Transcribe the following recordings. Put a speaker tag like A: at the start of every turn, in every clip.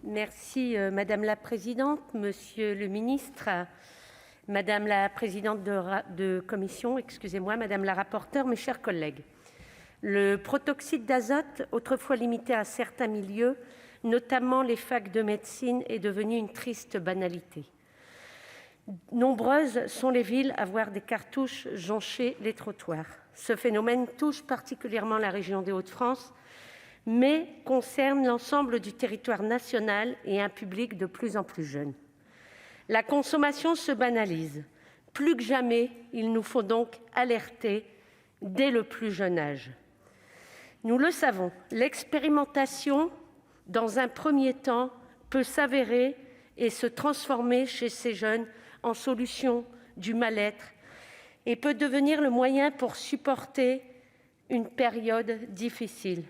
A: Merci madame la présidente, monsieur le ministre, madame la présidente de commission, madame la rapporteure, mes chers collègues. Le protoxyde d'azote, autrefois limité à certains milieux, notamment les facs de médecine, est devenu une triste banalité. Nombreuses sont les villes à voir des cartouches joncher les trottoirs. Ce phénomène touche particulièrement la région des Hauts-de-France, mais concerne l'ensemble du territoire national et un public de plus en plus jeune. La consommation se banalise. Plus que jamais, il nous faut donc alerter dès le plus jeune âge. Nous le savons, l'expérimentation, dans un premier temps, peut s'avérer et se transformer chez ces jeunes en solution du mal-être et peut devenir le moyen pour supporter une période difficile.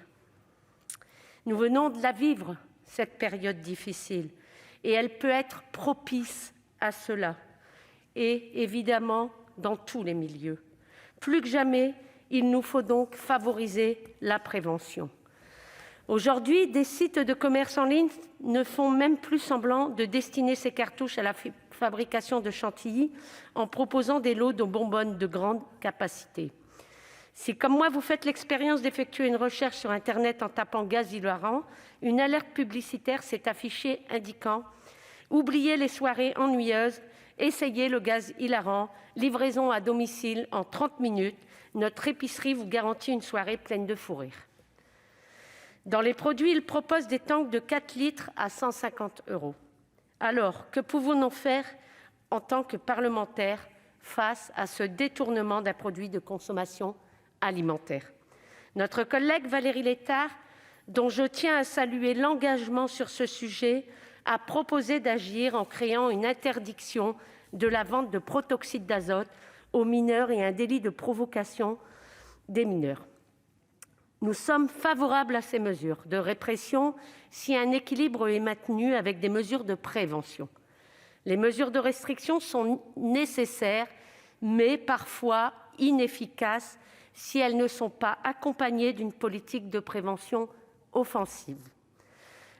A: Nous venons de la vivre, cette période difficile, et elle peut être propice à cela, et évidemment dans tous les milieux. Plus que jamais, il nous faut donc favoriser la prévention. Aujourd'hui, des sites de commerce en ligne ne font même plus semblant de destiner ces cartouches à la fabrication de chantilly en proposant des lots de bonbonnes de grande capacité. Si, comme moi, vous faites l'expérience d'effectuer une recherche sur Internet en tapant « gaz hilarant », une alerte publicitaire s'est affichée indiquant « Oubliez les soirées ennuyeuses, essayez le gaz hilarant, livraison à domicile en 30 minutes, notre épicerie vous garantit une soirée pleine de fou rire ». Dans les produits, ils proposent des tanks de 4 litres à 150 €. Alors, que pouvons-nous faire en tant que parlementaires face à ce détournement d'un produit de consommation alimentaire ? Notre collègue Valérie Létard, dont je tiens à saluer l'engagement sur ce sujet, a proposé d'agir en créant une interdiction de la vente de protoxyde d'azote aux mineurs et un délit de provocation des mineurs. Nous sommes favorables à ces mesures de répression si un équilibre est maintenu avec des mesures de prévention. Les mesures de restriction sont nécessaires, mais parfois inefficaces si elles ne sont pas accompagnées d'une politique de prévention offensive.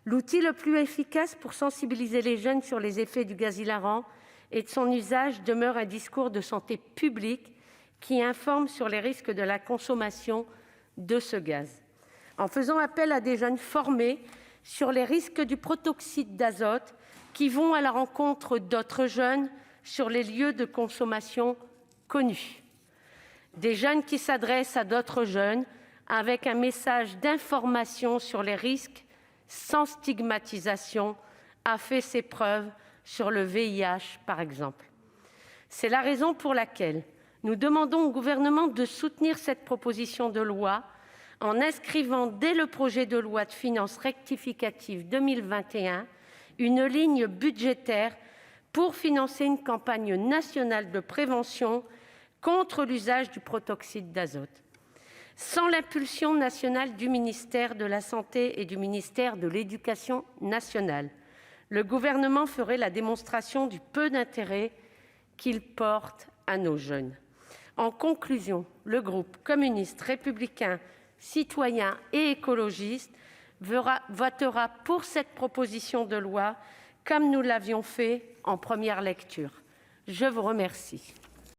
A: L'outil le plus efficace pour sensibiliser les jeunes sur les effets du gaz hilarant et de son usage demeure un discours de santé publique qui informe sur les risques de la consommation de ce gaz. En faisant appel à des jeunes formés sur les risques du protoxyde d'azote qui vont à la rencontre d'autres jeunes sur les lieux de consommation connus. Des jeunes qui s'adressent à d'autres jeunes avec un message d'information sur les risques sans stigmatisation a fait ses preuves sur le VIH, par exemple. C'est la raison pour laquelle nous demandons au Gouvernement de soutenir cette proposition de loi en inscrivant dès le projet de loi de finances rectificative 2021 une ligne budgétaire pour financer une campagne nationale de prévention contre l'usage du protoxyde d'azote. Sans l'impulsion nationale du ministère de la Santé et du ministère de l'Éducation nationale, le Gouvernement ferait la démonstration du peu d'intérêt qu'il porte à nos jeunes. En conclusion, le groupe communiste, républicain, citoyen et écologiste votera pour cette proposition de loi comme nous l'avions fait en première lecture. Je vous remercie.